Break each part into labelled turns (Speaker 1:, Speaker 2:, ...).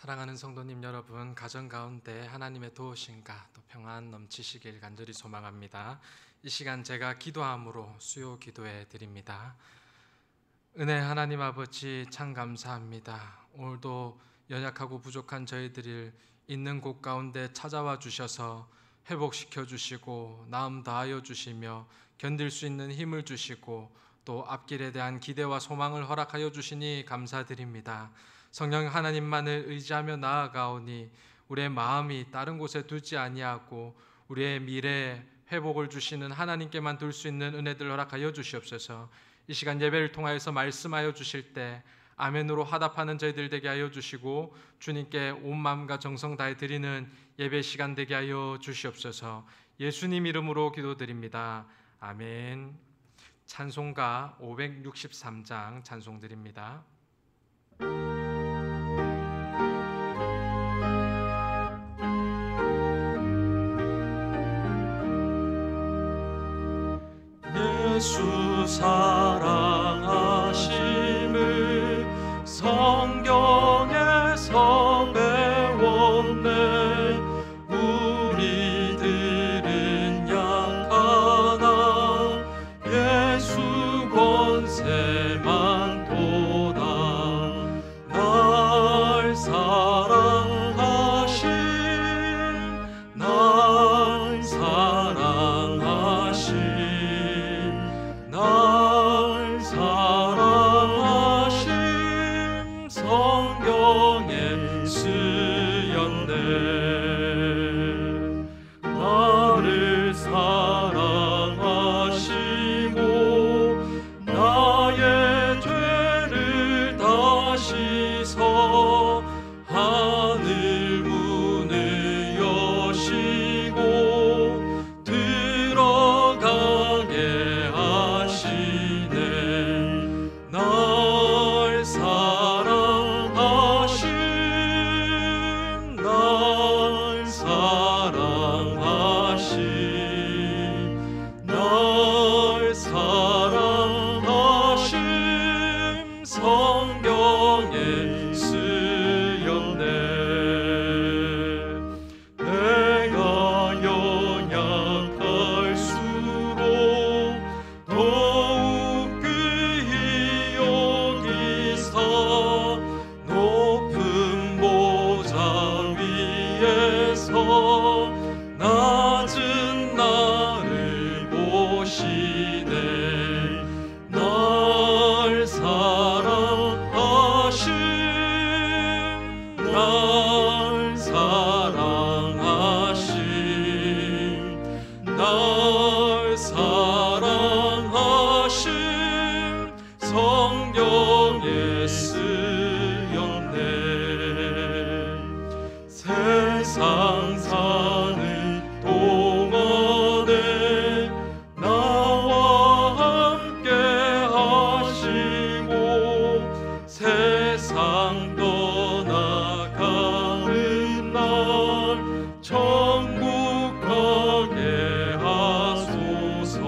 Speaker 1: 사랑하는 성도님 여러분, 가정 가운데 하나님의 도우심과 또 평안 넘치시길 간절히 소망합니다. 이 시간 제가 기도함으로 수요 기도해 드립니다. 은혜 하나님 아버지 참 감사합니다. 오늘도 연약하고 부족한 저희들을 있는 곳 가운데 찾아와 주셔서 회복시켜 주시고 나음 다하여 주시며 견딜 수 있는 힘을 주시고 또 앞길에 대한 기대와 소망을 허락하여 주시니 감사드립니다. 성령 하나님만을 의지하며 나아가오니 우리의 마음이 다른 곳에 두지 아니하고 우리의 미래에 회복을 주시는 하나님께만 둘 수 있는 은혜들 허락하여 주시옵소서. 이 시간 예배를 통하여서 말씀하여 주실 때 아멘으로 화답하는 저희들 되게 하여 주시고 주님께 온 마음과 정성 다해 드리는 예배 시간 되게 하여 주시옵소서. 예수님 이름으로 기도드립니다. 아멘. 찬송가 563장 찬송 드립니다.
Speaker 2: 예수 사랑하심을 성경에서 배웠네. 우리들은 약하나 예수 권세만 도다. 날 사랑하신 날 사랑하신 날 사랑하심 성경에 쓰였네. 나를 사랑하시고 나의 죄를 다 씻어 하늘 문을 여시고 들어가게 하시네. 날 사랑하신 날 사랑하신 날 사랑하심 성경에 쓰였네. 내가 연약할수록 더욱 귀히 여기사 높은 보좌 위에서 낮은 나를 보시네. 날 사랑하신 날 사랑하신 날 사랑하신 성경에 쓰였네. 세상 사는 동안에 나와 함께 하시고 세상 떠나가는 날 천국 가게 하소서.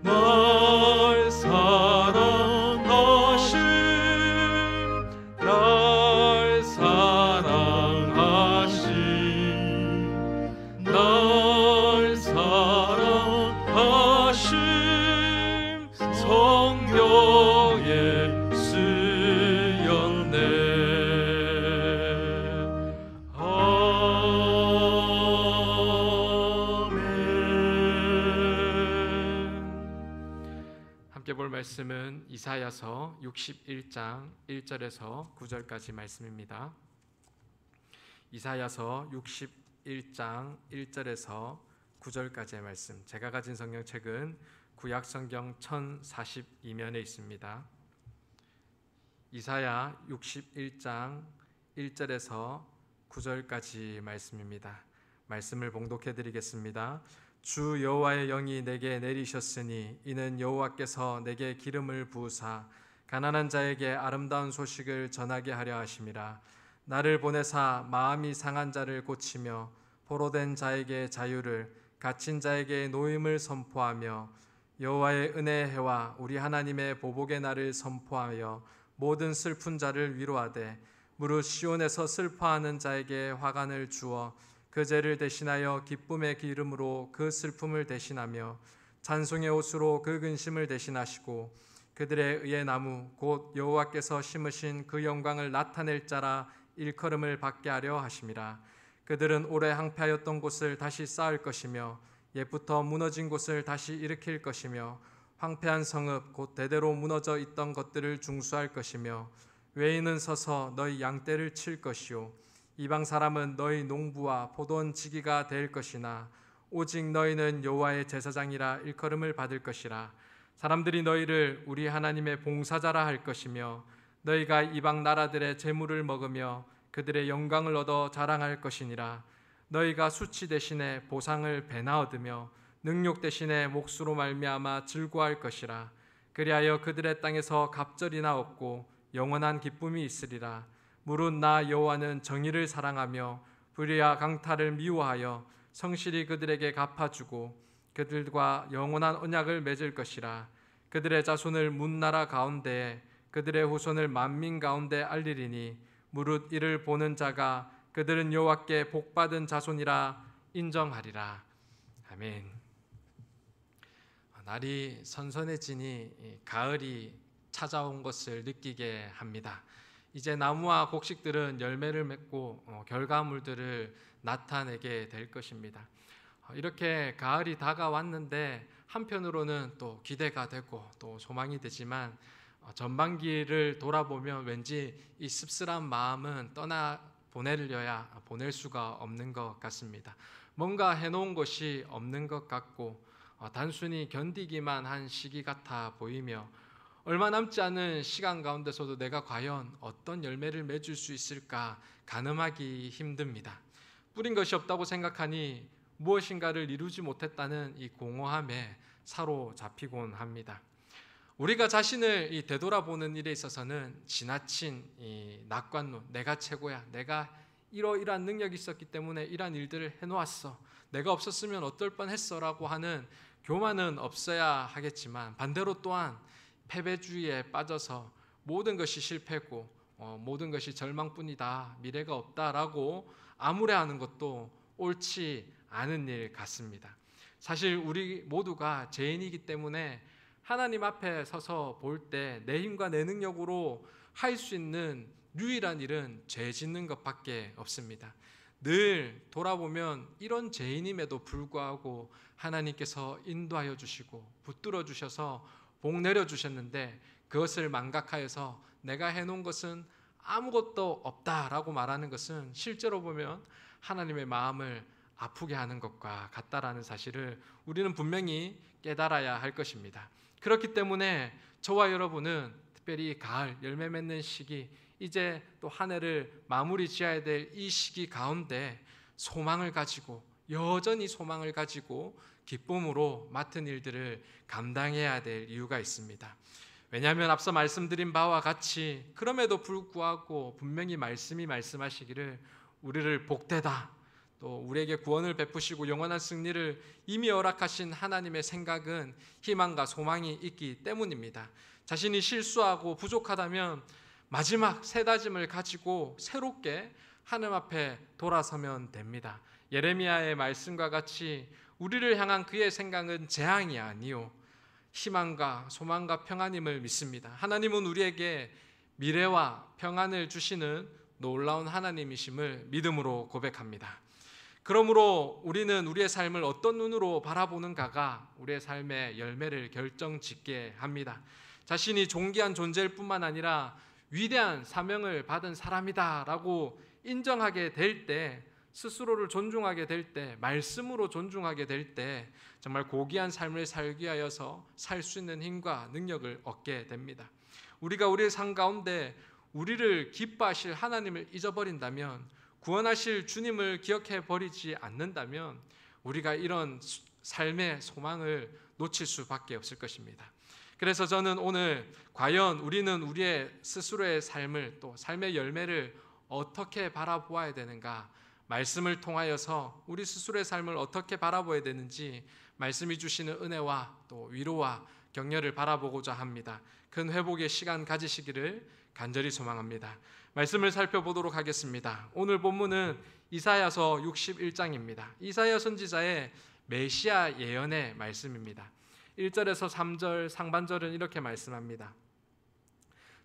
Speaker 2: 날 사랑하신 날 사랑하신 날 사랑하심 성경에 쓰였네. 아멘.
Speaker 1: 함께 볼 말씀은 이사야서 61장 1절에서 9절까지 말씀입니다. 이사야서 61장 1절에서 9절까지의 말씀. 제가 가진 성경책은 구약 성경 1042면에 있습니다. 이사야 61장 1절에서 9절까지 말씀입니다. 말씀을 봉독해 드리겠습니다. 주 여호와의 영이 내게 내리셨으니 이는 여호와께서 내게 기름을 부으사 가난한 자에게 아름다운 소식을 전하게 하려 하심이라. 나를 보내사 마음이 상한 자를 고치며 포로된 자에게 자유를 갇힌 자에게 노임을 선포하며 여호와의 은혜의 해와 우리 하나님의 보복의 날을 선포하여 모든 슬픈 자를 위로하되 무릇 시온에서 슬퍼하는 자에게 화관을 주어 그 죄를 대신하여 기쁨의 기름으로 그 슬픔을 대신하며 찬송의 옷으로 그 근심을 대신하시고 그들의 의의 나무 곧 여호와께서 심으신 그 영광을 나타낼 자라 일컬음을 받게 하려 하심이라. 그들은 오래 항폐하였던 곳을 다시 쌓을 것이며 옛부터 무너진 곳을 다시 일으킬 것이며 황폐한 성읍 곧 대대로 무너져 있던 것들을 중수할 것이며 외인은 서서 너희 양떼를 칠 것이요 이방 사람은 너희 농부와 포도원 지기가 될 것이나 오직 너희는 여호와의 제사장이라 일컬음을 받을 것이라. 사람들이 너희를 우리 하나님의 봉사자라 할 것이며 너희가 이방 나라들의 재물을 먹으며 그들의 영광을 얻어 자랑할 것이니라. 너희가 수치 대신에 보상을 배나 얻으며 능욕 대신에 몫으로 말미암아 즐거워할 것이라. 그리하여 그들의 땅에서 갑절이나 얻고 영원한 기쁨이 있으리라. 무릇 나 여호와는 정의를 사랑하며 불의와 강탈을 미워하여 성실히 그들에게 갚아주고 그들과 영원한 언약을 맺을 것이라. 그들의 자손을 문나라 가운데에 그들의 후손을 만민 가운데 알리리니 무릇 이를 보는 자가 그들은 여호와께 복받은 자손이라 인정하리라. 아멘. 날이 선선해지니 가을이 찾아온 것을 느끼게 합니다. 이제 나무와 곡식들은 열매를 맺고 결과물들을 나타내게 될 것입니다. 이렇게 가을이 다가왔는데 한편으로는 또 기대가 되고 또 소망이 되지만 전반기를 돌아보면 왠지 이 씁쓸한 마음은 떠나 보내려야 보낼 수가 없는 것 같습니다. 뭔가 해놓은 것이 없는 것 같고 단순히 견디기만 한 시기 같아 보이며 얼마 남지 않은 시간 가운데서도 내가 과연 어떤 열매를 맺을 수 있을까 가늠하기 힘듭니다. 뿌린 것이 없다고 생각하니 무엇인가를 이루지 못했다는 이 공허함에 사로잡히곤 합니다. 우리가 자신을 되돌아보는 일에 있어서는 지나친 이 낙관론, 내가 최고야, 내가 이러이러한 능력이 있었기 때문에 이러한 일들을 해놓았어, 내가 없었으면 어떨 뻔했어라고 하는 교만은 없어야 하겠지만 반대로 또한 패배주의에 빠져서 모든 것이 실패고 모든 것이 절망뿐이다, 미래가 없다라고 암울해하는 것도 옳지 않은 일 같습니다. 사실 우리 모두가 죄인이기 때문에 하나님 앞에 서서 볼 때 내 힘과 내 능력으로 할 수 있는 유일한 일은 죄 짓는 것밖에 없습니다. 늘 돌아보면 이런 죄인임에도 불구하고 하나님께서 인도하여 주시고 붙들어 주셔서 복 내려 주셨는데 그것을 망각하여서 내가 해놓은 것은 아무것도 없다라고 말하는 것은 실제로 보면 하나님의 마음을 아프게 하는 것과 같다라는 사실을 우리는 분명히 깨달아야 할 것입니다. 그렇기 때문에 저와 여러분은 특별히 가을 열매 맺는 시기, 이제 또 한 해를 마무리 지어야 될 이 시기 가운데 소망을 가지고, 여전히 소망을 가지고 기쁨으로 맡은 일들을 감당해야 될 이유가 있습니다. 왜냐하면 앞서 말씀드린 바와 같이 그럼에도 불구하고 분명히 말씀이 말씀하시기를 우리를 복되다, 또 우리에게 구원을 베푸시고 영원한 승리를 이미 허락하신 하나님의 생각은 희망과 소망이 있기 때문입니다. 자신이 실수하고 부족하다면 마지막 새 다짐을 가지고 새롭게 하나님 앞에 돌아서면 됩니다. 예레미야의 말씀과 같이 우리를 향한 그의 생각은 재앙이 아니요 희망과 소망과 평안임을 믿습니다. 하나님은 우리에게 미래와 평안을 주시는 놀라운 하나님이심을 믿음으로 고백합니다. 그러므로 우리는 우리의 삶을 어떤 눈으로 바라보는가가 우리의 삶의 열매를 결정짓게 합니다. 자신이 존귀한 존재일 뿐만 아니라 위대한 사명을 받은 사람이다라고 인정하게 될 때, 스스로를 존중하게 될 때, 말씀으로 존중하게 될 때 정말 고귀한 삶을 살기 위하여서 살 수 있는 힘과 능력을 얻게 됩니다. 우리가 우리의 삶 가운데 우리를 기뻐하실 하나님을 잊어버린다면, 구원하실 주님을 기억해 버리지 않는다면 우리가 이런 삶의 소망을 놓칠 수밖에 없을 것입니다. 그래서 저는 오늘 과연 우리는 우리의 스스로의 삶을, 또 삶의 열매를 어떻게 바라보아야 되는가, 말씀을 통하여서 우리 스스로의 삶을 어떻게 바라보아야 되는지 말씀이 주시는 은혜와 또 위로와 격려를 바라보고자 합니다. 큰 회복의 시간 가지시기를 간절히 소망합니다. 말씀을 살펴보도록 하겠습니다. 오늘 본문은 이사야서 61장입니다. 이사야 선지자의 메시아 예언의 말씀입니다. 1절에서 3절 상반절은 이렇게 말씀합니다.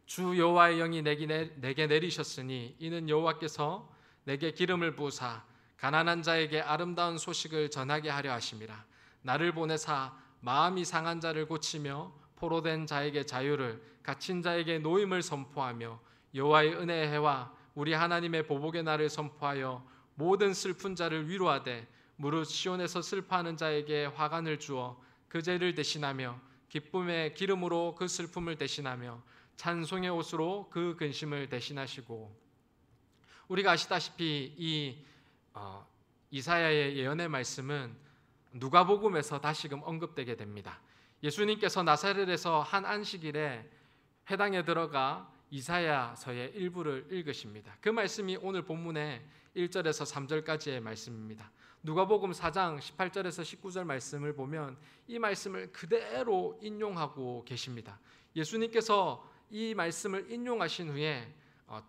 Speaker 1: 주 여호와의 영이 내게 내리셨으니 이는 여호와께서 내게 기름을 부으사 가난한 자에게 아름다운 소식을 전하게 하려 하심이라. 나를 보내사 마음이 상한 자를 고치며 포로된 자에게 자유를, 갇힌 자에게 노임을 선포하며 여호와의 은혜의 해와 우리 하나님의 보복의 날을 선포하여 모든 슬픈 자를 위로하되 무릇 시온에서 슬퍼하는 자에게 화관을 주어 그 죄를 대신하며 기쁨의 기름으로 그 슬픔을 대신하며 찬송의 옷으로 그 근심을 대신하시고. 우리가 아시다시피 이 이사야의 예언의 말씀은 누가복음에서 다시금 언급되게 됩니다. 예수님께서 나사렛에서 한 안식일에 회당에 들어가 이사야서의 일부를 읽으십니다. 그 말씀이 오늘 본문의 1절에서 3절까지의 말씀입니다. 누가복음 4장 18절에서 19절 말씀을 보면 이 말씀을 그대로 인용하고 계십니다. 예수님께서 이 말씀을 인용하신 후에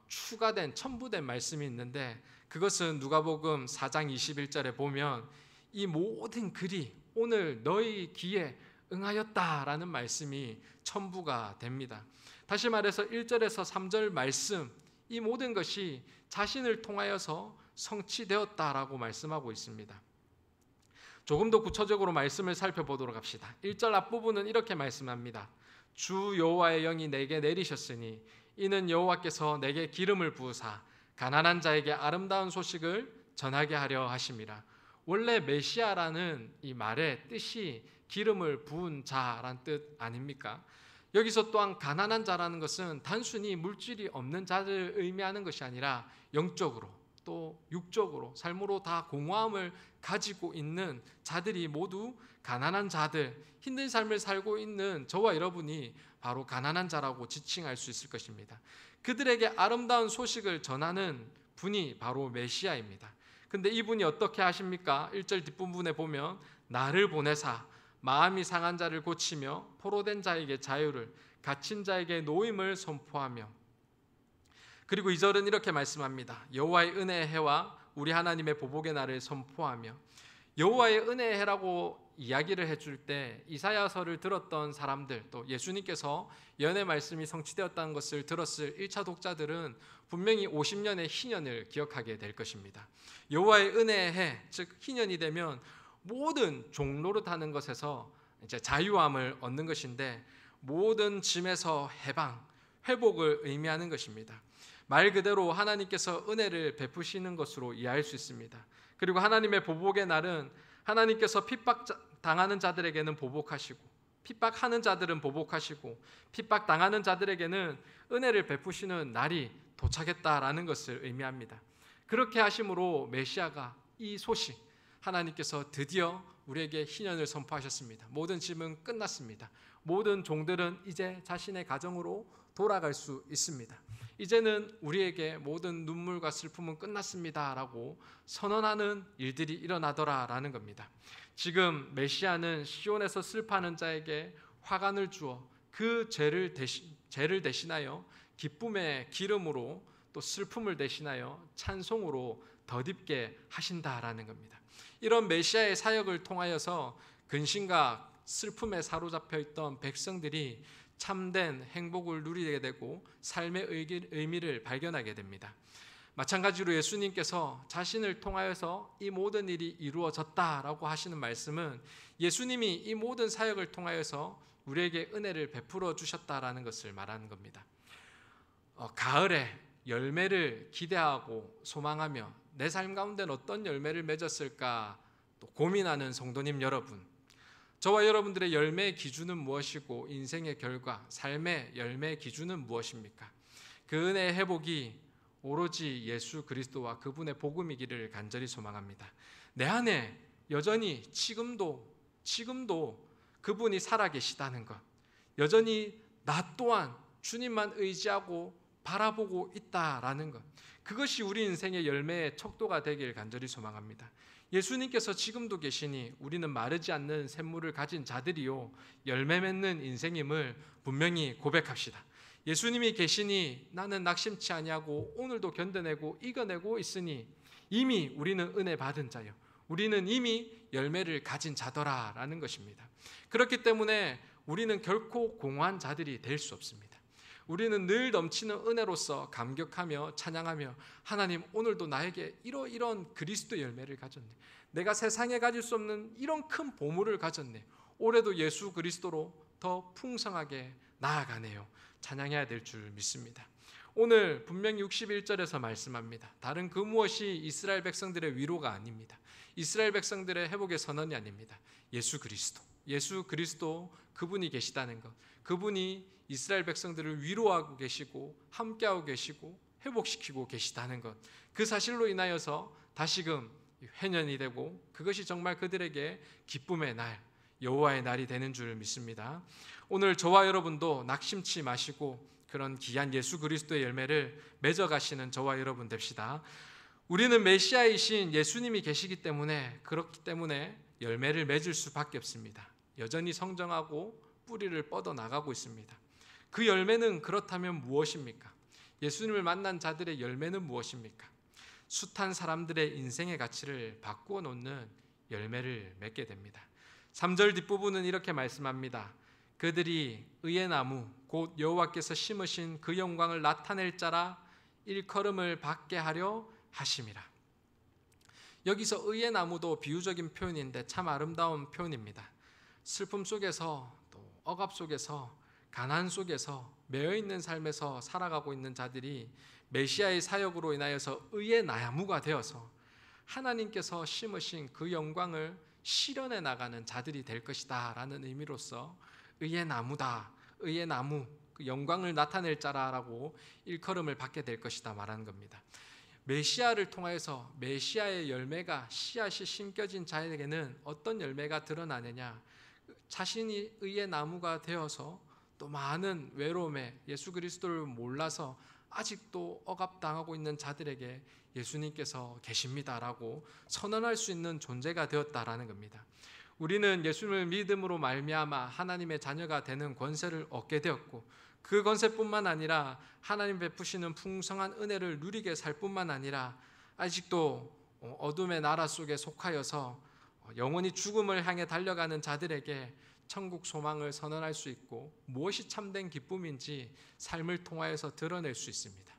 Speaker 1: 추가된 첨부된 말씀이 있는데 그것은 누가복음 4장 21절에 보면 이 모든 글이 오늘 너희 귀에 응하였다라는 말씀이 첨부가 됩니다. 다시 말해서 1절에서 3절 말씀, 이 모든 것이 자신을 통하여서 성취되었다라고 말씀하고 있습니다. 조금 더 구체적으로 말씀을 살펴보도록 합시다. 1절 앞부분은 이렇게 말씀합니다. 주 여호와의 영이 내게 내리셨으니 이는 여호와께서 내게 기름을 부으사 가난한 자에게 아름다운 소식을 전하게 하려 하심이라. 원래 메시아라는 이 말의 뜻이 기름을 부은 자라는 뜻 아닙니까? 여기서 또한 가난한 자라는 것은 단순히 물질이 없는 자를 의미하는 것이 아니라 영적으로 또 육적으로 삶으로 다 공허함을 가지고 있는 자들이 모두 가난한 자들, 힘든 삶을 살고 있는 저와 여러분이 바로 가난한 자라고 지칭할 수 있을 것입니다. 그들에게 아름다운 소식을 전하는 분이 바로 메시아입니다. 근데 이분이 어떻게 하십니까? 1절 뒷부분에 보면 나를 보내사 마음이 상한 자를 고치며 포로된 자에게 자유를, 갇힌 자에게 노임을 선포하며. 그리고 2절은 이렇게 말씀합니다. 여호와의 은혜의 해와 우리 하나님의 보복의 날을 선포하며. 여호와의 은혜의 해라고 이야기를 해줄 때 이사야서를 들었던 사람들, 또 예수님께서 예언의 말씀이 성취되었다는 것을 들었을 1차 독자들은 분명히 50년의 희년을 기억하게 될 것입니다. 여호와의 은혜의 해, 즉 희년이 되면 모든 종노릇하는 것에서 이제 자유함을 얻는 것인데 모든 짐에서 해방, 회복을 의미하는 것입니다. 말 그대로 하나님께서 은혜를 베푸시는 것으로 이해할 수 있습니다. 그리고 하나님의 보복의 날은 하나님께서 핍박당하는 자들에게는 보복하시고 핍박하는 자들은 보복하시고 핍박당하는 자들에게는 은혜를 베푸시는 날이 도착했다라는 것을 의미합니다. 그렇게 하심으로 메시아가 이 소식, 하나님께서 드디어 우리에게 희년을 선포하셨습니다. 모든 짐은 끝났습니다. 모든 종들은 이제 자신의 가정으로 돌아갈 수 있습니다. 이제는 우리에게 모든 눈물과 슬픔은 끝났습니다라고 선언하는 일들이 일어나더라라는 겁니다. 지금 메시아는 시온에서 슬퍼하는 자에게 화관을 주어 그 죄를 대신하여 기쁨의 기름으로 또 슬픔을 대신하여 찬송으로 덧입게 하신다라는 겁니다. 이런 메시아의 사역을 통하여서 근심과 슬픔에 사로잡혀 있던 백성들이 참된 행복을 누리게 되고 삶의 의미를 발견하게 됩니다. 마찬가지로 예수님께서 자신을 통하여서 이 모든 일이 이루어졌다라고 하시는 말씀은 예수님이 이 모든 사역을 통하여서 우리에게 은혜를 베풀어 주셨다라는 것을 말하는 겁니다. 가을에 열매를 기대하고 소망하며 내 삶 가운데는 어떤 열매를 맺었을까 또 고민하는 성도님 여러분, 저와 여러분들의 열매의 기준은 무엇이고 인생의 결과, 삶의 열매의 기준은 무엇입니까? 그 은혜의 회복이 오로지 예수 그리스도와 그분의 복음이기를 간절히 소망합니다. 내 안에 여전히 지금도 그분이 살아계시다는 것, 여전히 나 또한 주님만 의지하고 바라보고 있다라는 것, 그것이 우리 인생의 열매의 척도가 되길 간절히 소망합니다. 예수님께서 지금도 계시니 우리는 마르지 않는 샘물을 가진 자들이요 열매 맺는 인생임을 분명히 고백합시다. 예수님이 계시니 나는 낙심치 아니하고 오늘도 견뎌내고 이겨내고 있으니 이미 우리는 은혜 받은 자요, 우리는 이미 열매를 가진 자더라라는 것입니다. 그렇기 때문에 우리는 결코 공허한 자들이 될 수 없습니다. 우리는 늘 넘치는 은혜로서 감격하며 찬양하며 하나님, 오늘도 나에게 이런 그리스도 열매를 가졌네, 내가 세상에 가질 수 없는 이런 큰 보물을 가졌네, 올해도 예수 그리스도로 더 풍성하게 나아가네요, 찬양해야 될 줄 믿습니다. 오늘 분명히 61절에서 말씀합니다. 다른 그 무엇이 이스라엘 백성들의 위로가 아닙니다. 이스라엘 백성들의 회복의 선언이 아닙니다. 예수 그리스도 그분이 계시다는 것, 그분이 이스라엘 백성들을 위로하고 계시고 함께하고 계시고 회복시키고 계시다는 것, 그 사실로 인하여서 다시금 회년이 되고 그것이 정말 그들에게 기쁨의 날, 여호와의 날이 되는 줄 믿습니다. 오늘 저와 여러분도 낙심치 마시고 그런 귀한 예수 그리스도의 열매를 맺어가시는 저와 여러분 됩시다. 우리는 메시아이신 예수님이 계시기 때문에, 그렇기 때문에 열매를 맺을 수밖에 없습니다. 여전히 성장하고 뿌리를 뻗어나가고 있습니다. 그 열매는 그렇다면 무엇입니까? 예수님을 만난 자들의 열매는 무엇입니까? 숱한 사람들의 인생의 가치를 바꾸어 놓는 열매를 맺게 됩니다. 3절 뒷부분은 이렇게 말씀합니다. 그들이 의의 나무 곧 여호와께서 심으신 그 영광을 나타낼 자라 일컬음을 받게 하려 하심이라. 여기서 의의 나무도 비유적인 표현인데 참 아름다운 표현입니다. 슬픔 속에서, 또 억압 속에서, 가난 속에서, 매여있는 삶에서 살아가고 있는 자들이 메시아의 사역으로 인하여서 의의 나무가 되어서 하나님께서 심으신 그 영광을 실현해 나가는 자들이 될 것이다 라는 의미로서 의의 나무다, 의의 나무, 그 영광을 나타낼 자라라고 일컬음을 받게 될 것이다 말하는 겁니다. 메시아를 통하여서 메시아의 열매가, 씨앗이 심겨진 자에게는 어떤 열매가 드러나느냐, 자신이 의의 나무가 되어서 또 많은 외로움에 예수 그리스도를 몰라서 아직도 억압당하고 있는 자들에게 예수님께서 계십니다라고 선언할 수 있는 존재가 되었다라는 겁니다. 우리는 예수님을 믿음으로 말미암아 하나님의 자녀가 되는 권세를 얻게 되었고, 그 권세뿐만 아니라 하나님 베푸시는 풍성한 은혜를 누리게 살 뿐만 아니라 아직도 어둠의 나라 속에 속하여서 영원히 죽음을 향해 달려가는 자들에게 천국 소망을 선언할 수 있고, 무엇이 참된 기쁨인지 삶을 통하여서 드러낼 수 있습니다.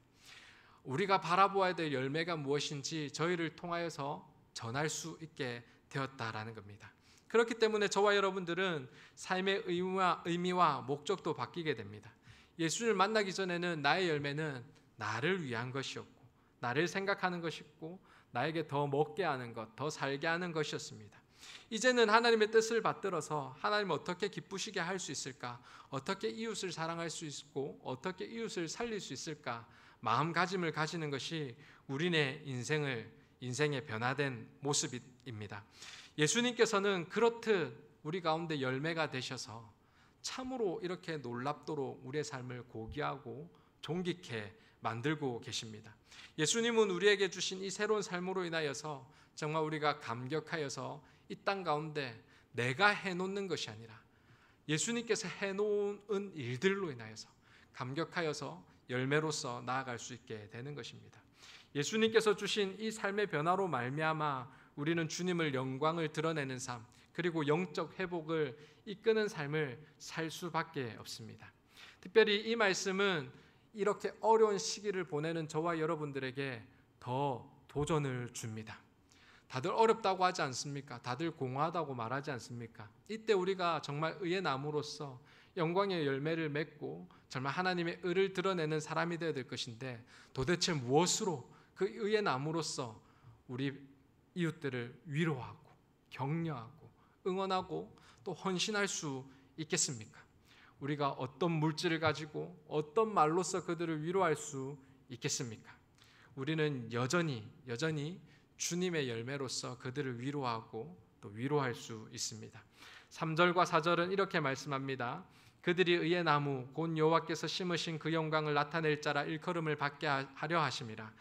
Speaker 1: 우리가 바라보아야 될 열매가 무엇인지 저희를 통하여서 전할 수 있게 되었다라는 겁니다. 그렇기 때문에 저와 여러분들은 삶의 의미와 목적도 바뀌게 됩니다. 예수를 만나기 전에는 나의 열매는 나를 위한 것이었고, 나를 생각하는 것이었고, 나에게 더 먹게 하는 것, 더 살게 하는 것이었습니다. 이제는 하나님의 뜻을 받들어서 하나님 어떻게 기쁘시게 할 수 있을까, 어떻게 이웃을 사랑할 수 있고 어떻게 이웃을 살릴 수 있을까, 마음가짐을 가지는 것이 우리네 인생의 변화된 모습입니다. 예수님께서는 그렇듯 우리 가운데 열매가 되셔서 참으로 이렇게 놀랍도록 우리의 삶을 고귀하고 존귀케 만들고 계십니다. 예수님은 우리에게 주신 이 새로운 삶으로 인하여서 정말 우리가 감격하여서 이 땅 가운데 내가 해놓는 것이 아니라 예수님께서 해놓은 일들로 인하여서 감격하여서 열매로서 나아갈 수 있게 되는 것입니다. 예수님께서 주신 이 삶의 변화로 말미암아 우리는 주님을 영광을 드러내는 삶, 그리고 영적 회복을 이끄는 삶을 살 수밖에 없습니다. 특별히 이 말씀은 이렇게 어려운 시기를 보내는 저와 여러분들에게 더 도전을 줍니다. 다들 어렵다고 하지 않습니까? 다들 공허하다고 말하지 않습니까? 이때 우리가 정말 의의 나무로서 영광의 열매를 맺고 정말 하나님의 의를 드러내는 사람이 되어야 될 것인데, 도대체 무엇으로 그 의의 나무로서 우리 이웃들을 위로하고 격려하고 응원하고 또 헌신할 수 있겠습니까? 우리가 어떤 물질을 가지고 어떤 말로써 그들을 위로할 수 있겠습니까? 우리는 여전히 주님의 열매로서 그들을 위로하고 또 위로할 수 있습니다. 3절과 4절은 이렇게 말씀합니다. 그들이 의의 나무 곧 여호와께서 심으신 그 영광을 나타낼 자라 일컬음을 받게 하려 하심이라.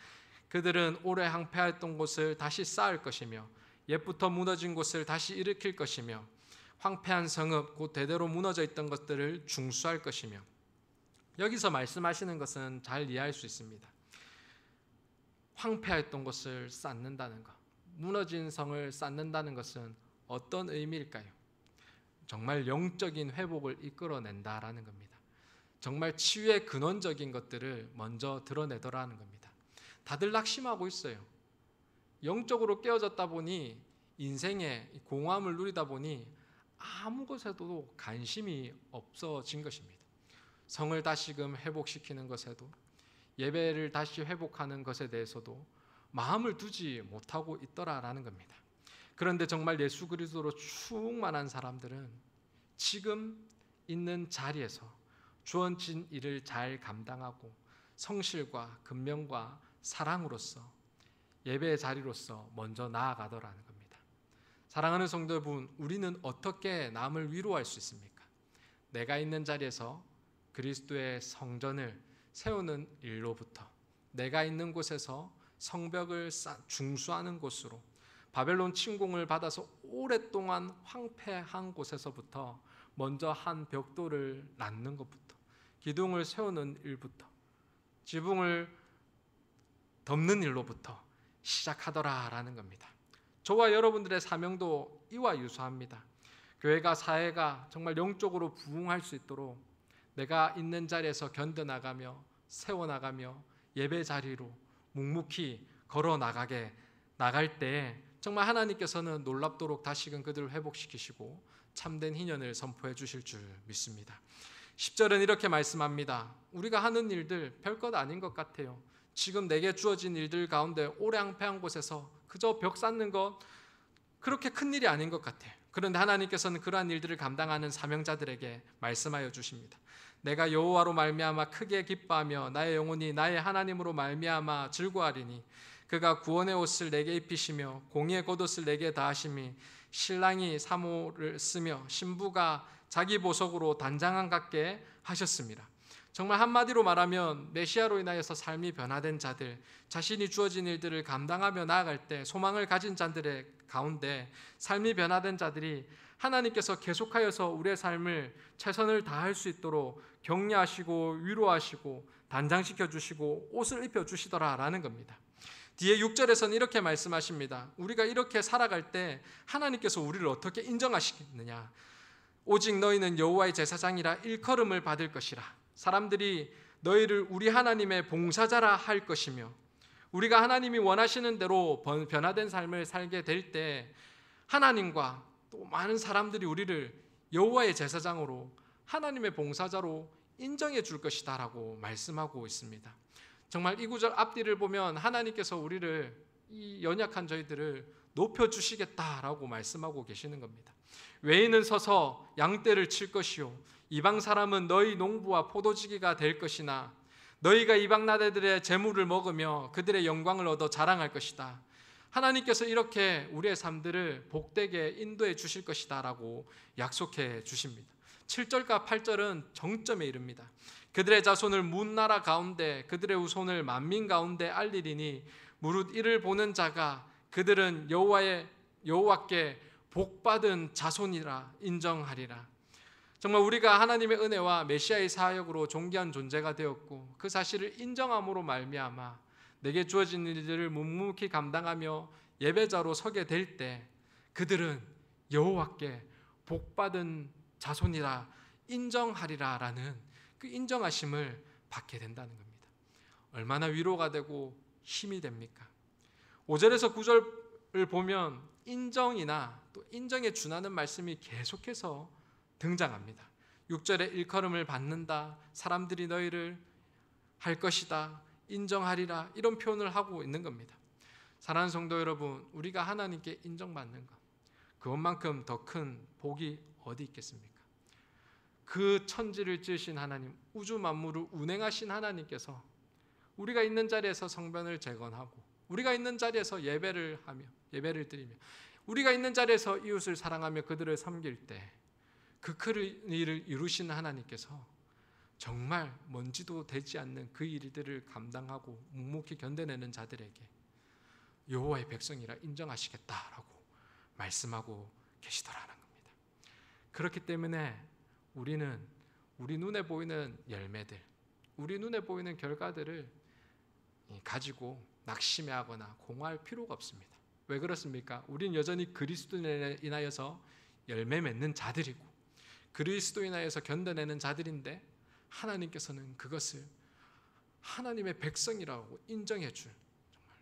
Speaker 1: 그들은 오래 항폐했던 곳을 다시 쌓을 것이며 옛부터 무너진 곳을 다시 일으킬 것이며 황폐한 성읍 곧 대대로 무너져 있던 것들을 중수할 것이며, 여기서 말씀하시는 것은 잘 이해할 수 있습니다. 황폐했던 곳을 쌓는다는 것, 무너진 성을 쌓는다는 것은 어떤 의미일까요? 정말 영적인 회복을 이끌어낸다라는 겁니다. 정말 치유의 근원적인 것들을 먼저 드러내더라는 겁니다. 다들 낙심하고 있어요. 영적으로 깨어졌다 보니, 인생의 공허함을 누리다 보니 아무 것에도 관심이 없어진 것입니다. 성을 다시금 회복시키는 것에도, 예배를 다시 회복하는 것에 대해서도 마음을 두지 못하고 있더라라는 겁니다. 그런데 정말 예수 그리스도로 충만한 사람들은 지금 있는 자리에서 주어진 일을 잘 감당하고 성실과 근면과 사랑으로서 예배의 자리로서 먼저 나아가더라는 겁니다. 사랑하는 성도 여러분, 우리는 어떻게 남을 위로할 수 있습니까? 내가 있는 자리에서 그리스도의 성전을 세우는 일로부터, 내가 있는 곳에서 성벽을 중수하는 곳으로, 바벨론 침공을 받아서 오랫동안 황폐한 곳에서부터 먼저 한 벽돌을 낳는 것부터, 기둥을 세우는 일부터, 지붕을 덮는 일로부터 시작하더라라는 겁니다. 저와 여러분들의 사명도 이와 유사합니다. 교회가, 사회가 정말 영적으로 부흥할 수 있도록 내가 있는 자리에서 견뎌나가며 세워나가며 예배 자리로 묵묵히 나갈 때 정말 하나님께서는 놀랍도록 다시금 그들을 회복시키시고 참된 희년을 선포해 주실 줄 믿습니다. 10절은 이렇게 말씀합니다. 우리가 하는 일들 별것 아닌 것 같아요. 지금 내게 주어진 일들 가운데 오래 황폐한 곳에서 그저 벽 쌓는 것, 그렇게 큰 일이 아닌 것 같아요. 그런데 하나님께서는 그러한 일들을 감당하는 사명자들에게 말씀하여 주십니다. 내가 여호와로 말미암아 크게 기뻐하며 나의 영혼이 나의 하나님으로 말미암아 즐거워하리니 그가 구원의 옷을 내게 입히시며 공의의 겉옷을 내게 다하심이, 신랑이 사모를 쓰며 신부가 자기 보석으로 단장한 같게 하셨습니다. 정말 한마디로 말하면 메시아로 인하여서 삶이 변화된 자들, 자신이 주어진 일들을 감당하며 나아갈 때 소망을 가진 자들의 가운데 삶이 변화된 자들이 하나님께서 계속하여서 우리의 삶을 최선을 다할 수 있도록 격려하시고 위로하시고 단장시켜 주시고 옷을 입혀 주시더라라는 겁니다. 뒤에 6절에서는 이렇게 말씀하십니다. 우리가 이렇게 살아갈 때 하나님께서 우리를 어떻게 인정하시겠느냐? 오직 너희는 여호와의 제사장이라 일컬음을 받을 것이라. 사람들이 너희를 우리 하나님의 봉사자라 할 것이며, 우리가 하나님이 원하시는 대로 변화된 삶을 살게 될 때 하나님과 또 많은 사람들이 우리를 여호와의 제사장으로, 하나님의 봉사자로 인정해 줄 것이다 라고 말씀하고 있습니다. 정말 이 구절 앞뒤를 보면 하나님께서 우리를, 이 연약한 저희들을 높여주시겠다라고 말씀하고 계시는 겁니다. 외인은 서서 양떼를 칠 것이요 이방 사람은 너희 농부와 포도지기가 될 것이나 너희가 이방 나라들의 재물을 먹으며 그들의 영광을 얻어 자랑할 것이다. 하나님께서 이렇게 우리의 삶들을 복되게 인도해 주실 것이다 라고 약속해 주십니다. 7절과 8절은 정점에 이릅니다. 그들의 자손을 문 나라 가운데 그들의 후손을 만민 가운데 알리리니 무릇 이를 보는 자가 그들은 여호와께 복받은 자손이라 인정하리라. 정말 우리가 하나님의 은혜와 메시아의 사역으로 존귀한 존재가 되었고 그 사실을 인정함으로 말미암아 내게 주어진 일들을 묵묵히 감당하며 예배자로 서게 될 때 그들은 여호와께 복받은 자손이라 인정하리라 라는 그 인정하심을 받게 된다는 겁니다. 얼마나 위로가 되고 힘이 됩니까? 5절에서 9절을 보면 인정이나 또 인정에 준하는 말씀이 계속해서 등장합니다. 6절에 일컬음을 받는다, 사람들이 너희를 할 것이다, 인정하리라, 이런 표현을 하고 있는 겁니다. 사랑하는 성도 여러분, 우리가 하나님께 인정받는 것, 그것만큼 더 큰 복이 어디 있겠습니까? 그 천지를 지으신 하나님, 우주 만물을 운행하신 하나님께서 우리가 있는 자리에서 성전을 재건하고 우리가 있는 자리에서 예배를 드리며 우리가 있는 자리에서 이웃을 사랑하며 그들을 섬길 때 그 큰 일을 이루신 하나님께서 정말 먼지도 되지 않는 그 일들을 감당하고 묵묵히 견뎌내는 자들에게 여호와의 백성이라 인정하시겠다라고 말씀하고 계시더라는 겁니다. 그렇기 때문에 우리는 우리 눈에 보이는 열매들, 우리 눈에 보이는 결과들을 가지고 낙심해하거나 공허할 필요가 없습니다. 왜 그렇습니까? 우리는 여전히 그리스도인에 인하여서 열매 맺는 자들이고 그리스도에 인하여서 견뎌내는 자들인데, 하나님께서는 그것을 하나님의 백성이라고 인정해 줄,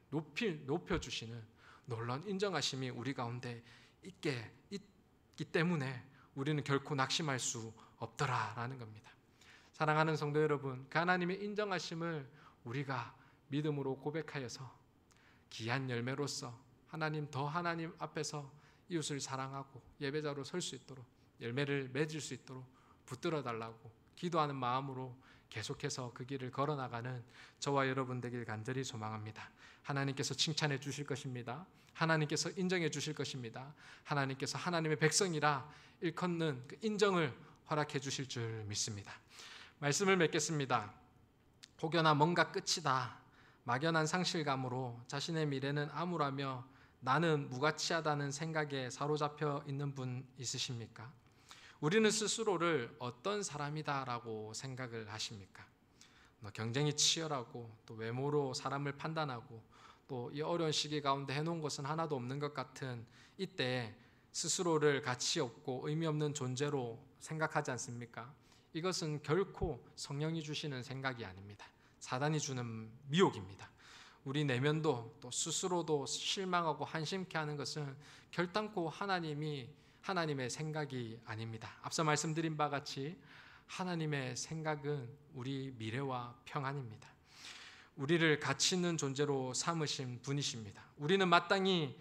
Speaker 1: 정말 높여주시는 놀라운 인정하심이 우리 가운데 있기 때문에 우리는 결코 낙심할 수 없더라라는 겁니다. 사랑하는 성도 여러분, 그 하나님의 인정하심을 우리가 믿음으로 고백하여서 귀한 열매로서 하나님 앞에서 이웃을 사랑하고 예배자로 설 수 있도록, 열매를 맺을 수 있도록 붙들어 달라고 기도하는 마음으로 계속해서 그 길을 걸어나가는 저와 여러분 되길 간절히 소망합니다. 하나님께서 칭찬해 주실 것입니다. 하나님께서 인정해 주실 것입니다. 하나님께서 하나님의 백성이라 일컫는 그 인정을 허락해 주실 줄 믿습니다. 말씀을 맺겠습니다. 혹여나 뭔가 끝이다, 막연한 상실감으로 자신의 미래는 암울하며 나는 무가치하다는 생각에 사로잡혀 있는 분 있으십니까? 우리는 스스로를 어떤 사람이다라고 생각을 하십니까? 경쟁이 치열하고 또 외모로 사람을 판단하고 또 이 어려운 시기 가운데 해놓은 것은 하나도 없는 것 같은 이때 스스로를 가치 없고 의미 없는 존재로 생각하지 않습니까? 이것은 결코 성령이 주시는 생각이 아닙니다. 사단이 주는 미혹입니다. 우리 내면도 또 스스로도 실망하고 한심케 하는 것은 결단코 하나님의 생각이 아닙니다. 앞서 말씀드린 바 같이 하나님의 생각은 우리 미래와 평안입니다. 우리를 가치 있는 존재로 삼으신 분이십니다. 우리는 마땅히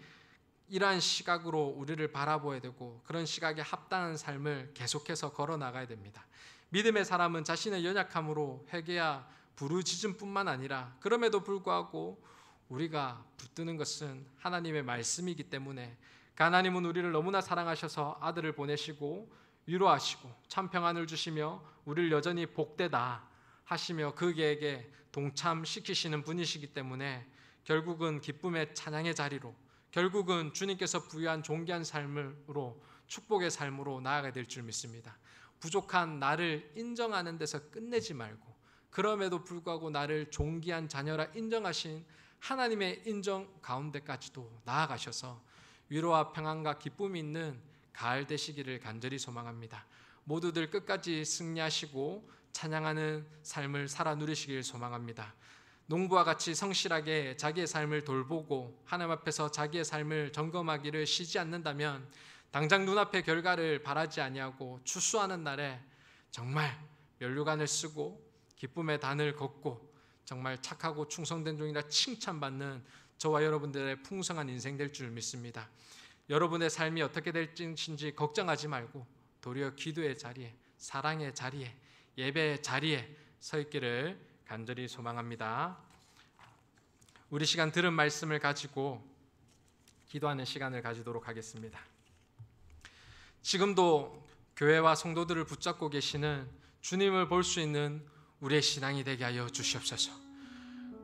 Speaker 1: 이러한 시각으로 우리를 바라보아야 되고 그런 시각에 합당한 삶을 계속해서 걸어나가야 됩니다. 믿음의 사람은 자신의 연약함으로 회개와 부르짖음뿐만 아니라 그럼에도 불구하고 우리가 붙드는 것은 하나님의 말씀이기 때문에 그 하나님은 우리를 너무나 사랑하셔서 아들을 보내시고 위로하시고 참 평안을 주시며 우리를 여전히 복되다 하시며 그 계획에 동참시키시는 분이시기 때문에 결국은 기쁨의 찬양의 자리로, 결국은 주님께서 부여한 존귀한 삶으로, 축복의 삶으로 나아가야 될 줄 믿습니다. 부족한 나를 인정하는 데서 끝내지 말고 그럼에도 불구하고 나를 존귀한 자녀라 인정하신 하나님의 인정 가운데까지도 나아가셔서 위로와 평안과 기쁨이 있는 가을 되시기를 간절히 소망합니다. 모두들 끝까지 승리하시고 찬양하는 삶을 살아 누리시길 소망합니다. 농부와 같이 성실하게 자기의 삶을 돌보고 하나님 앞에서 자기의 삶을 점검하기를 쉬지 않는다면 당장 눈앞의 결과를 바라지 아니하고 추수하는 날에 정말 면류관을 쓰고 기쁨의 단을 걷고 정말 착하고 충성된 종이라 칭찬받는 저와 여러분들의 풍성한 인생 될 줄 믿습니다. 여러분의 삶이 어떻게 될지 걱정하지 말고 도리어 기도의 자리에, 사랑의 자리에, 예배의 자리에 서 있기를 간절히 소망합니다. 우리 시간 들은 말씀을 가지고 기도하는 시간을 가지도록 하겠습니다. 지금도 교회와 성도들을 붙잡고 계시는 주님을 볼 수 있는 우리의 신앙이 되게 하여 주시옵소서.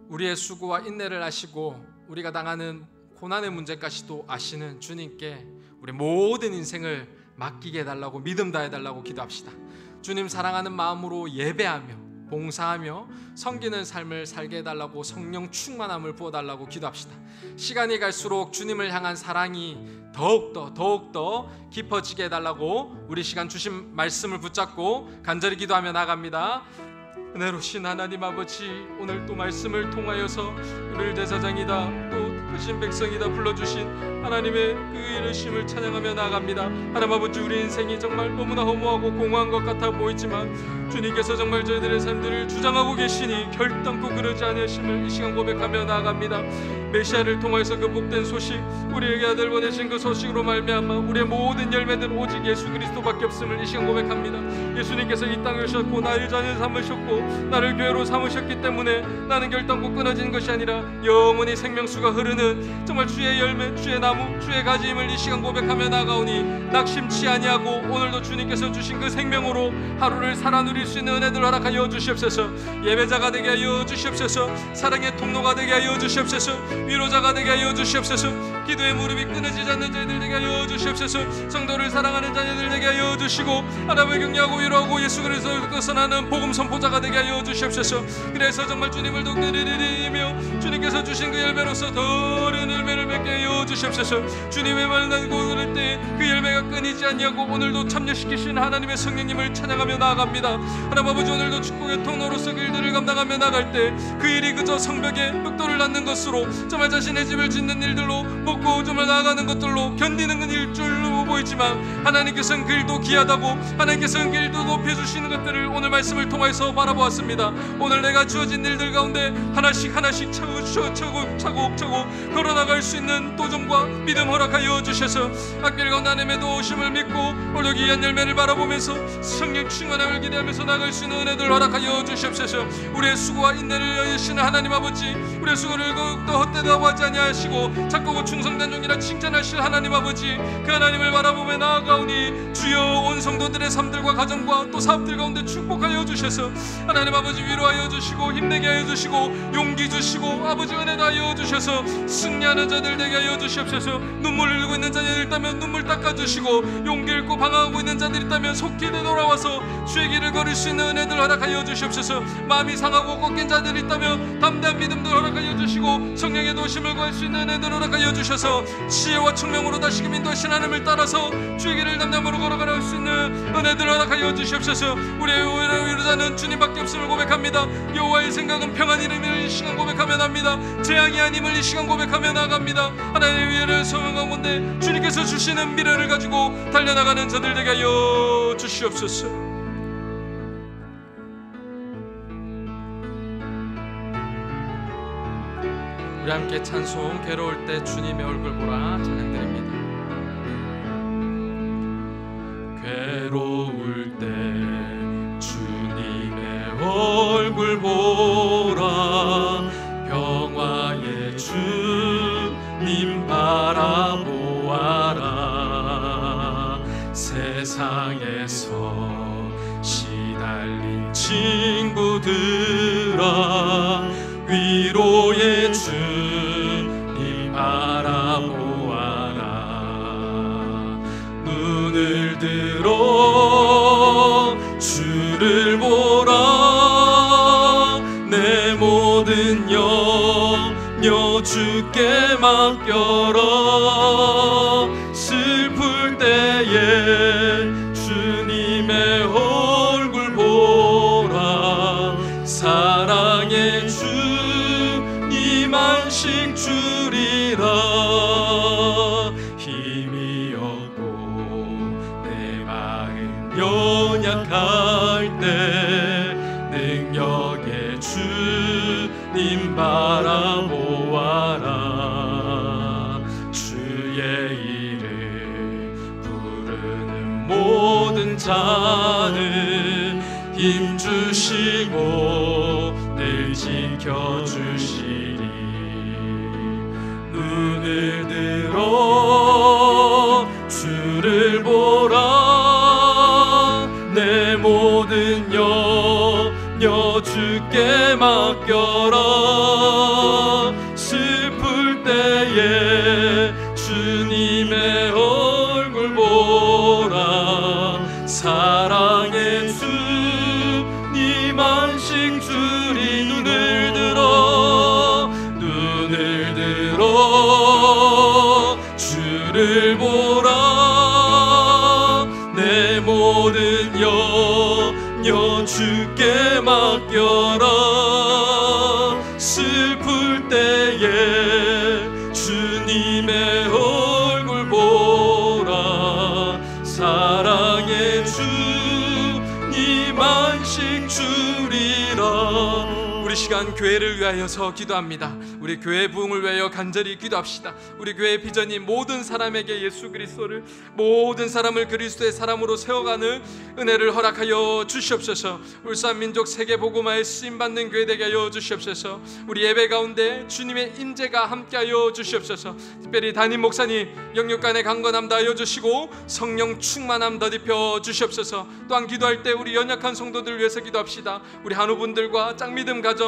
Speaker 1: 우리의 수고와 인내를 아시고 우리가 당하는 고난의 문제까지도 아시는 주님께 우리 모든 인생을 맡기게 해달라고, 믿음 다해달라고 기도합시다. 주님 사랑하는 마음으로 예배하며 봉사하며 섬기는 삶을 살게 해달라고, 성령 충만함을 부어달라고 기도합시다. 시간이 갈수록 주님을 향한 사랑이 더욱더 깊어지게 해달라고 우리 시간 주신 말씀을 붙잡고 간절히 기도하며 나갑니다. 은혜로우신 하나님 아버지, 오늘 또 말씀을 통하여서 우리를 제사장이다 또 크신 백성이다 불러주신 하나님의 그 이르심을 찬양하며 나아갑니다. 하나님 아버지, 우리 인생이 정말 너무나 허무하고 공허한 것 같아 보이지만 주님께서 정말 저희들의 삶들을 주장하고 계시니 결단코 그러지 않으심을 이 시간 고백하며 나아갑니다. 메시아를 통하여서 그 복된 소식, 우리에게 아들 보내신 그 소식으로 말미암아 우리의 모든 열매는 오직 예수 그리스도밖에 없음을 이 시간 고백합니다. 예수님께서 이 땅에 오셨고 나를 자녀 삼으셨고 나를 교회로 삼으셨기 때문에 나는 결단코 끊어지는 것이 아니라 영원히 생명수가 흐르는 그는 정말 주의 열매, 주의 나무, 주의 가지임을 이 시간 고백하며 나아가오니 낙심치 아니하고 오늘도 주님께서 주신 그 생명으로 하루를 살아 누릴 수 있는 은혜들 허락하여 주시옵소서. 예배자가 되게 하여 주시옵소서. 사랑의 통로가 되게 하여 주시옵소서. 위로자가 되게 하여 주시옵소서. 기도의 무릎이 끊어지지 않는 자들 되게 하여 주시옵소서. 성도를 사랑하는 자녀들 되게 하여 주시고 하나님을 경외하고 위로하고 예수 그리스도를 선하는 복음 선포자가 되게 하여 주시옵소서. 그래서 정말 주님을 더욱 드리며 주님께서 주신 그 열매로서 더 어른 열매를 맺게 하여 주시옵소서. 주님의 말을 고를 때 그 열매가 끊이지 않냐고 오늘도 참여시키신 하나님의 성령님을 찬양하며 나아갑니다. 하나님 아버지, 오늘도 축복의 통로로서 그 일들을 감당하며 나갈 때 그 일이 그저 성벽에 벽돌을 낳는 것으로 정말 자신의 집을 짓는 일들로 먹고 정말 나아가는 것들로 견디는 일줄로 보이지만 하나님께서는 그 일도 귀하다고, 하나님께서는 그 일도 높여주시는 것들을 오늘 말씀을 통해서 바라보았습니다. 오늘 내가 주어진 일들 가운데 하나씩 차곡차곡 걸어나갈 수 있는 도전과 믿음 허락하여 주셔서 학길 가운데 하나님의 도우심을 믿고 오늘 귀한 열매를 바라보면서 성령 충만함을 기대하면서 나갈 수 있는 은혜들 허락하여 주시옵소서. 우리의 수고와 인내를 여시는 하나님 아버지, 우리의 수고를 더욱더 헛되다고 하지 아니하시고 작고 충성된 종이라 칭찬하실 하나님 아버지, 그 하나님을 바라보며 나아가오니 주여 온 성도들의 삶들과 가정과 또 사업들 가운데 축복하여 주셔서 하나님 아버지 위로하여 주시고 힘내게 하여 주시고 용기 주시고 아버지 은혜도 하여 주셔서 승리하는 자들 되게 하여 주시옵소서. 눈물을 흘리고 있는 자녀들 있다면 눈물 닦아주시고 용기 잃고 방황하고 있는 자들 있다면 속히 되돌아와서 주의 길을 걸을 수 있는 은혜들 허락하여 주시옵소서. 마음이 상하고 꺾인 자들 있다면 담대한 믿음들 허락하여 주시고 성령의 도심을 구할 수 있는 은혜들 허락하여 주셔서 지혜와 청명으로 다시금 인도하신 하나님을 따라서 주의 길을 담담으로 걸어갈 수 있는 은혜들 허락하여 주시옵소서. 우리의 위로자는 주님밖에 없음을 고백합니다. 여호와의 생각은 평안이름을 이 시간 고백하며 납니다. 재앙이 아님을 이 시간 고백하며 나갑니다. 하나님의 위로를 소망 가운데 주님께서 주시는 미래를 가지고 달려나가는 자들 되게 하여 주시옵소서. 우리 함께 찬송 괴로울 때 주님의 얼굴 보라 찬양드립니다.
Speaker 2: 괴로울 때 주님의 얼굴 보라, 평화의 주님 바라보아라. 세상에서 시달린 친구들아, 위로의 주님 바라보아라. 눈을 들어 주를 보라, 내 모든 염려 주께 맡겨라. 슬플 때에 주님의 얼굴 보라, 사랑의 주님 안식 주리라. 힘이 없고 내 마음 연약할 때 능력의 주님 바라보아라. 주의 이름 부르는 모든 자는 힘 주시고 늘 지켜주시리. 눈을 들어 주를 보라, 내 모든 염려 주께 맡겨라. 슬플 때에 주님의 얼굴 보라, 사랑의 주님 안식 주리. 눈을 들어 주를 보라, 내 모든 염려 주께 맡겨라. 슬플 때에 주님의 얼굴 보라, 사랑의 주님 안식 주리라.
Speaker 1: 우리 시간 교회를 위하여서 기도합니다. 우리 교회 부흥을 위하여 간절히 기도합시다. 우리 교회의 비전이 모든 사람에게 예수 그리스도를, 모든 사람을 그리스도의 사람으로 세워가는 은혜를 허락하여 주시옵소서. 울산민족 세계복음화에 쓰임받는 교회 되게 하여 주시옵소서. 우리 예배 가운데 주님의 임재가 함께하여 주시옵소서. 특별히 담임 목사님 영육간의 강건함 다하여 주시고 성령 충만함 더입혀 주시옵소서. 또한 기도할 때 우리 연약한 성도들 위해서 기도합시다. 우리 한우분들과 짝믿음 가정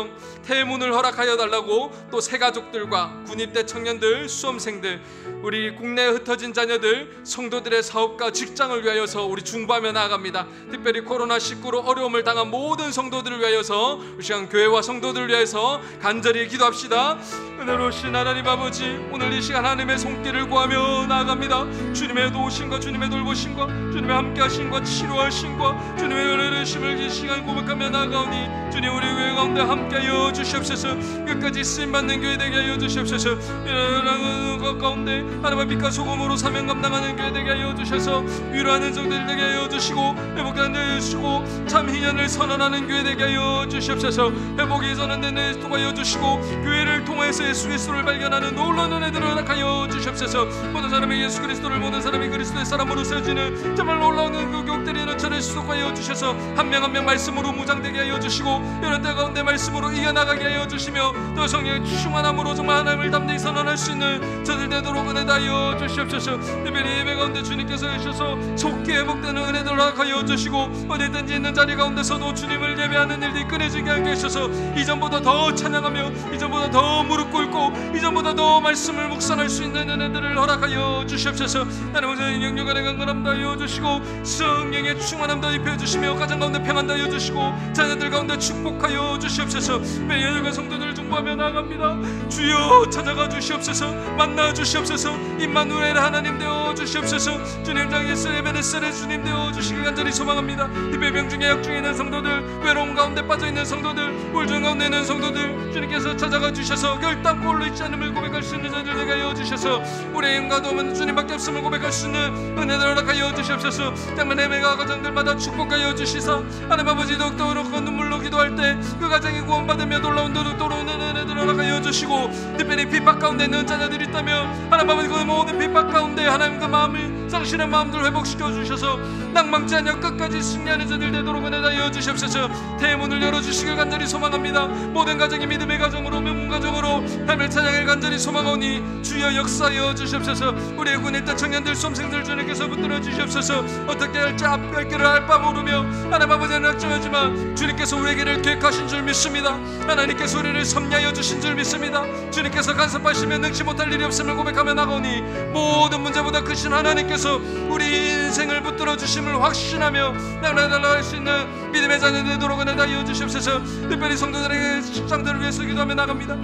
Speaker 1: 태문을 허락하여 달라고, 또 새가족들과 군입대 청년들, 수험생들, 우리 국내에 흩어진 자녀들, 성도들의 사업과 직장을 위하여서 우리 중보하며 나아갑니다. 특별히 코로나19로 어려움을 당한 모든 성도들을 위하여서 우리 시간 교회와 성도들을 위해서 간절히 기도합시다. 은혜로우신 하나님 아버지, 오늘 이 시간 하나님의 손길을 구하며 나아갑니다. 주님의 도우심과 주님의 돌보심과 주님의 함께하심과 치료하심과 주님의 은혜로우심을 이 시간 고백하며 나아가오니 주님 우리 교회 가운데 함께하여 주시옵소서. 끝까지 쓰임받는 교회 되게 하여 주시옵소서. 이런 것 가운데 하나님의 빛과 소금으로 사명 감당하는 교회 되게 하여 주셔서 위로하는 성도들 되게 하여 주시고 회복하는 데 주시고 참 희년을 선언하는 교회 되게 하여 주시옵소서. 회복이 선언된 데 통하여 주시고 교회를 통해서 예수 그리스도를 발견하는 놀라운 은혜들을 허락하여 주시옵소서. 모든 사람이 예수 그리스도를, 모든 사람이 그리스도의 사람으로 세워지는 정말 놀라운 그 교육들이 너처럼 수속하여 주셔서 한 명 한 명 말씀으로 무장되게 하여 주시고 이런 때 가운데 말씀으로 이겨나가게 하여 주시며 또 성령의 충만함으로 정말 하나님을 담대히 선언할 수 있는 저들 되도록 은혜 다하여 주시옵소서. 특별히 예배 가운데 주님께서 해주셔서 속히 회복되는 은혜들을 허락하여 주시고 어디든지 있는 자리 가운데서도 주님을 예배하는 일들이 끊어지게 하게 하셔서 이전보다 더 찬양하며 이전보다 더 무릎 꿇고 이전보다 더 말씀을 묵상할 수 있는 은혜들을 허락하여 주시옵소서. 하나님 영육간의 강건함 다하여 주시고 성령의 충만함 더입혀 주시며 가정 가운데 평안 다하여 주시고 자녀들 가운데 축복하여 주시옵소서. 매일 여러분 성도들을 중보하며 나아갑니다. 주여 찾아가 주시옵소서. 만나 주시옵소서. 임마누엘 하나님 되어 주시옵소서. 주님 장 예수 에베네셀의 주님 되어 주시길 간절히 소망합니다. 특별히 병중에 약중에 있는 성도들, 외로움 가운데 빠져있는 성도들, 우울증 가운데 있는 성도들 주님께서 찾아가 주셔서 결단코 홀로 있지 않음을 고백할 수 있는 자들 되게 하여 주셔서 우리의 힘과 도움은 주님밖에 없음을 고백할 수 있는 은혜를 허락하여 주시옵소서. 때문에 매가 가정들마다 축복하여 주시사 하나님 아버지 더욱더 어렵고 눈물로 기도할 때 그 가정이 구원받으며 놀라운 도둑도로 은혜를 허락하여 주시고 특별히 핍박 가운데 있는 자녀들이 있다면 하나님 아버지 그 모든 핍박 가운데 하나님과 마음을 상실한 마음들 회복시켜 주셔서 낭망치 않여 끝까지 승리하는 자들 되도록 은혜 다하여 주시옵소서. 대문을 열어주시길 간절히 소망합니다. 모든 가정이 믿음의 가정으로 명문 가정으로 하나님의 찬양을 간절히 소망하오니 주여 역사하여 주시옵소서. 우리의 군일대 청년들 수험생들 주님께서 붙들어 주시옵소서. 어떻게 할지 앞갈 길을 알 바 모르며 하나님 아버지는 약점하지만 주님께서 우리에게를 계획하신 줄 믿습니다. 하나님께서 우리를 섭리하여 주신 줄 믿습니다. 주님께서 간섭하시며 능치 못할 일이 없음을 고백하며 나가오니 모든 문제보다 크신 하나님께서 우리 인생을 붙들어 주심을 확신하며 나아갈 수 있는 믿음의 자녀 되도록 은혜 다하여 주시옵소서. 특별히 성도들에게 직장들을 위해서 기도하며 나갑니다.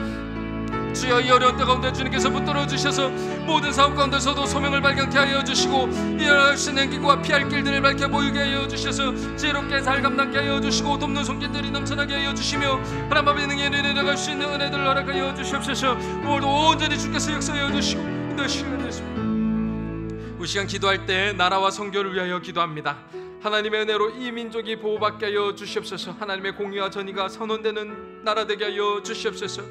Speaker 1: 주여 이 어려운 때 가운데 주님께서 붙들어 주셔서 모든 사업 가운데서도 소명을 발견케 하여 주시고 일어날 수 있는 길과 피할 길들을 밝혀 보이게 하여 주셔서 지혜롭게 잘 감당케 하여 주시고 돕는 손길들이 넘쳐나게 하여 주시며 하나님 아버지 능히 내려갈 수 있는 은혜들을 허락하여 주시옵소서. 오늘도 온전히 주께서 역사하여 주시고 인도하시길 바랍니다. 우리 시간 기도할 때 나라와 선교를 위하여 기도합니다. 하나님의 은혜로 이 민족이 보호받게 하여 주시옵소서. 하나님의 공의와 전의가 선언되는 나라 되게 하여 주시옵소서.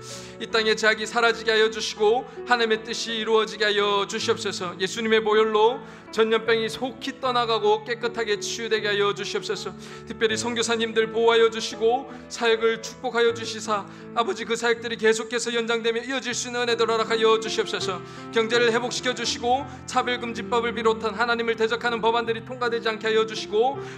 Speaker 1: 이 땅의 죄악이 사라지게 하여 주시고 하나님의 뜻이 이루어지게 하여 주시옵소서. 예수님의 보혈로 전염병이 속히 떠나가고 깨끗하게 치유되게 하여 주시옵소서. 특별히 선교사님들 보호하여 주시고 사역을 축복하여 주시사 아버지 그 사역들이 계속해서 연장되며 이어질 수 있는 은혜를 허락하여 주시옵소서. 경제를 회복시켜 주시고 차별금지법을 비롯한 하나님을 대적하는 법안들이 통과되지 않게 하여 주시고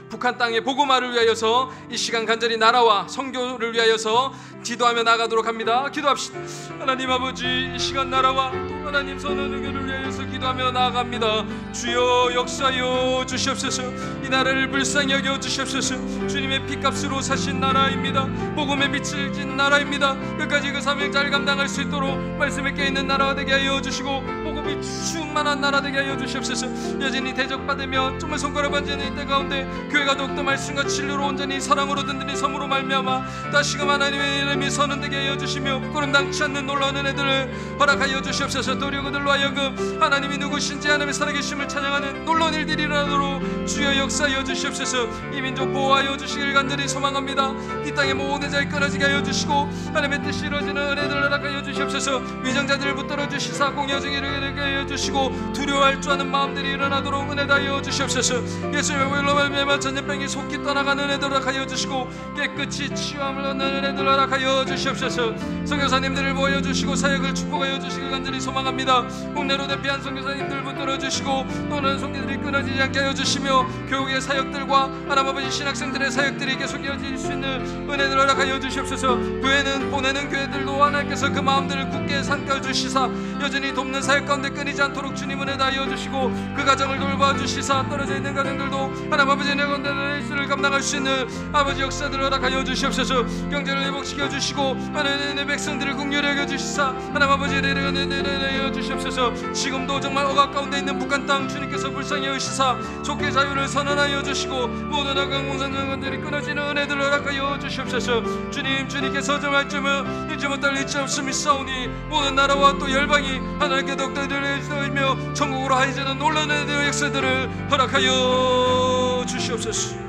Speaker 1: 북한 땅의 복음화를 위하여서 이 시간 간절히 나라와 선교를 위하여서 기도하며 나가도록 합니다. 기도합시다. 하나님 아버지 이 시간 나라와 또 하나님 선한 의견을 위하여서 기도하며 나아갑니다. 주여 역사하여 주시옵소서. 이 나라를 불쌍히 여겨 주시옵소서. 주님의 피값으로 사신 나라입니다. 복음의 빛을 진 나라입니다. 끝까지 그 사명 잘 감당할 수 있도록 말씀에 깨있는 나라가 되게 하여 주시고 복음이 충만한 나라 되게 하여 주시옵소서. 여전히 대적받으며 정말 손가락 반지는 이때 가운데 가운데 교회가 더욱더 말씀과 진리로 온전히 사랑으로 든든히 섬으로 말미암아 다시금 하나님의 이름이 선언되게 하여 주시며 구름당치 않는 놀라운 은혜들을 허락하여 주시옵소서. 도리어 그들로 하여금 하나님이 누구신지 하나님의 살아계심을 찬양하는 놀라운 일들이 일어나도록 주여 역사하여 주시옵소서. 이 민족 보호하여 주시길 간절히 소망합니다. 이 땅의 모든 자에 끊어지게 하여 주시고 하나님의 뜻이 이루어지는 은혜들을 허락하여 주시옵소서. 위정자들을 붙들어 주시사 공여지기를 하여 주시고 두려워할 줄 아는 마음들이 일어나도록 은혜 다하여 주시옵소서. 예수님의 보혈로 말미암아 전염병이 속히 떠나가는 은혜들을 허락하여 주시고 깨끗이 치유함을 얻는 은혜들을 허락하여 주시옵소서. 선교사님들을 모여 주시고 사역을 축복하여 주시길 간절히 소망합니다. 국내로 대피한 선교사님들 붙들어 주시고 또는 손길들이 끊어지지 않게 하여 주시며 교육의 사역들과 하나님 아버지 신학생들의 사역들이 계속 이어질 수 있는 은혜들을 허락하여 주시옵소서. 교회는 보내는 교회들도 하나님께서 그 마음들을 굳게 삼켜 주시사 여전히 돕는 사역 가운데 끊이지 않도록 주님 은혜 다하여 주시고 그 가정을 돌봐 주시사 떨어져 있는 가정들도 하나님 아버지 내 건대의 일을 감당할 수 있는 아버지 역사들을 허락하여 주시옵소서. 경제를 회복시켜 주시고 하나님의 백성들을 긍휼히 여겨 주시사 하나님 아버지 내려 주시옵소서. 지금도 정말 억압 가운데 있는 북한 땅 주님께서 불쌍히 여기시사 족계 자유를 선언하여 주시고 모든 악한 공산정권들이 끊어지는 은혜들을 허락하여 주시옵소서. 주님께서 정말 점을 잊지 못할 잊지 없음이 싸우니 모든 나라와 또 열방이 하나님께 더욱더 들으며 천국으로 하이지는 놀라운 은혜의 역사들을 허락하여 주시옵소서.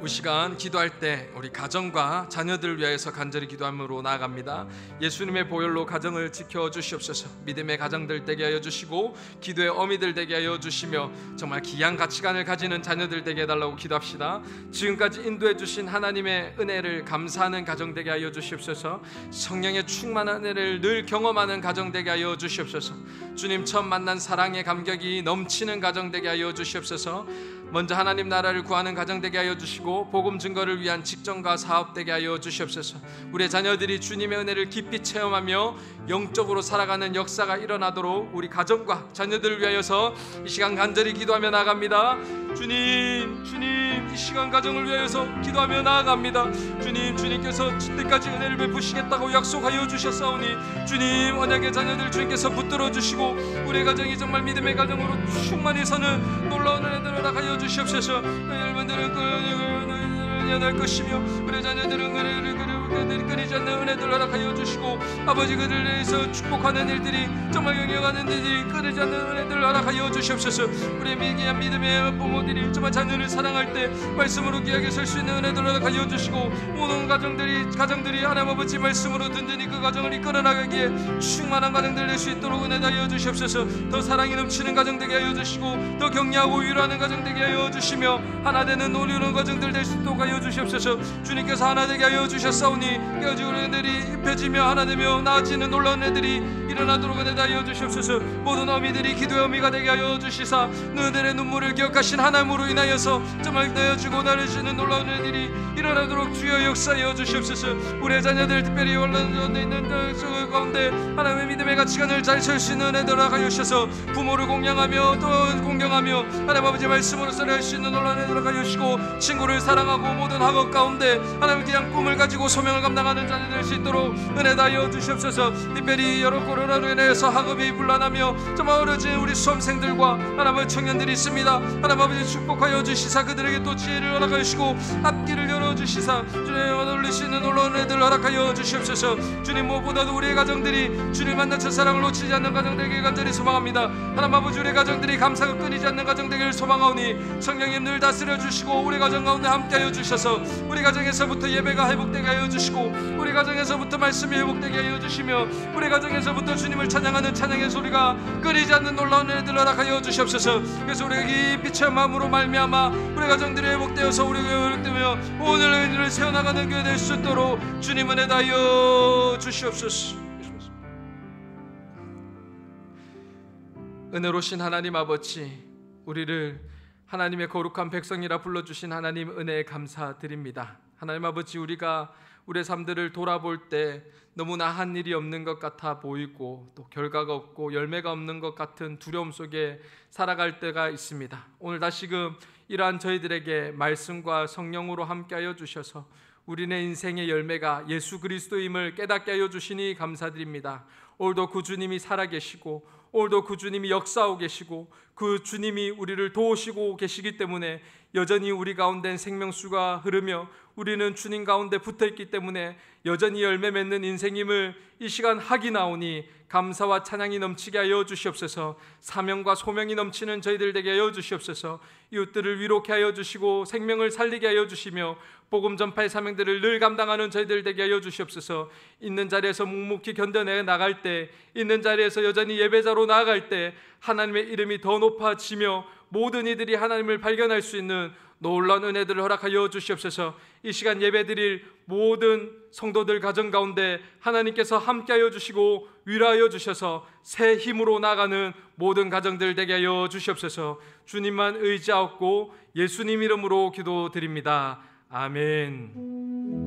Speaker 1: 이 시간 기도할 때 우리 가정과 자녀들을 위하여서 간절히 기도함으로 나아갑니다. 예수님의 보혈로 가정을 지켜주시옵소서. 믿음의 가정들 되게 하여 주시고 기도의 어미들 되게 하여 주시며 정말 귀한 가치관을 가지는 자녀들 되게 해달라고 기도합시다. 지금까지 인도해 주신 하나님의 은혜를 감사하는 가정 되게 하여 주시옵소서. 성령의 충만한 은혜를 늘 경험하는 가정 되게 하여 주시옵소서. 주님 처음 만난 사랑의 감격이 넘치는 가정 되게 하여 주시옵소서. 먼저 하나님 나라를 구하는 가정 되게 하여 주시고 복음 증거를 위한 직정과 사업 되게 하여 주시옵소서. 우리의 자녀들이 주님의 은혜를 깊이 체험하며 영적으로 살아가는 역사가 일어나도록 우리 가정과 자녀들을 위하여서 이 시간 간절히 기도하며 나아갑니다. 주님 이 시간 가정을 위하여서 기도하며 나아갑니다. 주님께서 때까지 은혜를 베푸시겠다고 약속하여 주셨사오니 주님 언약의 자녀들 주님께서 붙들어 주시고 우리의 가정이 정말 믿음의 가정으로 충만히 서는 놀라운 은혜들을 허락하여 주시옵소서. 여러분들은 연할 것이며 우리 자녀들은 은혜를 끊이지 않는 은혜들 허락하여 주시고 아버지 그들을 위해서 축복하는 일들이 정말 영영하는 일들이 끊이지 않는 은혜들 허락하여 주시옵소서. 우리의 미개한 믿음의 부모들이 정말 자녀를 사랑할 때 말씀으로 귀하게 설 수 있는 은혜들 허락하여 주시고 모든 가정들이 하나님 아버지 말씀으로 든든히 그 가정을 이끌어 나가기에 충만한 가정들 될 수 있도록 은혜 하여 주시옵소서. 더 사랑이 넘치는 가정 되게 하여 주시고 더 격려하고 위로하는 가정 되게 하여 주시며 하나 되는 놀리는 가정들 될 수 있도록 하여 주시옵소서. 주님께서 하나 되게 하여 주셨사오니 깨어지고 애들이 입혀지며 하나 되며 나아지는 놀라운 애들이 일어나도록 은혜 하여 주시옵소서. 모든 어미들이 기도의 어미가 되게 하여 주시사 너희들의 눈물을 기억하신 하나님으로 인하여서 정말 내어주고 나눠주는 놀라운 애들이 일어나도록 주여 역사하여 주시옵소서. 우리의 자녀들 특별히 원론에 있는 가운데 하나님의 믿음의 가치관을 잘 설 수 있는 은혜들 하여 주셔서 부모를 공양하며 또 공경하며 하나님 아버지 말씀으로 살아갈 수 있는 놀라운 은혜들 하여 주시고 친구를 사랑하고 모든 학업 가운데 하나님 그냥 꿈을 가지고 소명을 감당하는 자녀 될 수 있도록 은혜 하여 주시옵소서. 특별히 여러 코로나로 인해서 학업이 불안하며 정말 어려진 우리 수험생들과 하나님의 청년들이 있습니다. 하나님 아버지 축복하여 주시사 그들에게 또 지혜를 허락하여 주시고 앞길을 열어주시사 주님의 올릴 수 있는 놀라운 은혜들 허락하여 주시옵소서. 주님 무엇보다도 우리의 가정들이 주님 만난 첫사랑을 놓치지 않는 가정 되길 간절히 소망합니다. 하나님 아버지 우리의 가정들이 감사가 끊이지 않는 가정 되길 소망하오니 성령님 늘 다스려 주시고 우리 가정 가운데 함께하여 주셔서 우리 가정에서부터 예배가 회복되게 하여 주시고 우리 가정에서부터 말씀이 회복되게 하여 주시며 우리 가정에서부터 주님을 찬양하는 찬양의 소리가 끊이지 않는 놀라운 은혜들 허락하여 주시옵소서. 그래서 우리가 깊이 체험함으로 말미암아 우리 가정들이 회복되어서 우리가 회복되며 오늘의 의미를 세워나가는 교회 될 수 있도록 주님 은혜 다하여 주시옵소서. 은혜로신 하나님 아버지 우리를 하나님의 거룩한 백성이라 불러주신 하나님 은혜에 감사드립니다. 하나님 아버지 우리가 우리의 삶들을 돌아볼 때 너무나 한 일이 없는 것 같아 보이고 또 결과가 없고 열매가 없는 것 같은 두려움 속에 살아갈 때가 있습니다. 오늘 다시금 이러한 저희들에게 말씀과 성령으로 함께하여 주셔서 우리네 인생의 열매가 예수 그리스도임을 깨닫게 하여 주시니 감사드립니다. 오늘도 구주님이 살아계시고 오늘도 그 주님이 역사하고 계시고 그 주님이 우리를 도우시고 계시기 때문에 여전히 우리 가운데 생명수가 흐르며 우리는 주님 가운데 붙어있기 때문에 여전히 열매 맺는 인생임을 이 시간 확인하오니 감사와 찬양이 넘치게 하여 주시옵소서. 사명과 소명이 넘치는 저희들 되게 하여 주시옵소서. 이웃들을 위로케 하여 주시고 생명을 살리게 하여 주시며 복음 전파의 사명들을 늘 감당하는 저희들 되게 하여 주시옵소서. 있는 자리에서 묵묵히 견뎌내 나갈 때, 있는 자리에서 여전히 예배자로 나아갈 때 하나님의 이름이 더 높아지며 모든 이들이 하나님을 발견할 수 있는 놀라운 은혜들을 허락하여 주시옵소서. 이 시간 예배드릴 모든 성도들 가정 가운데 하나님께서 함께하여 주시고 위로하여 주셔서 새 힘으로 나가는 모든 가정들 되게 하여 주시옵소서. 주님만 의지하옵고 예수님 이름으로 기도드립니다. 아멘.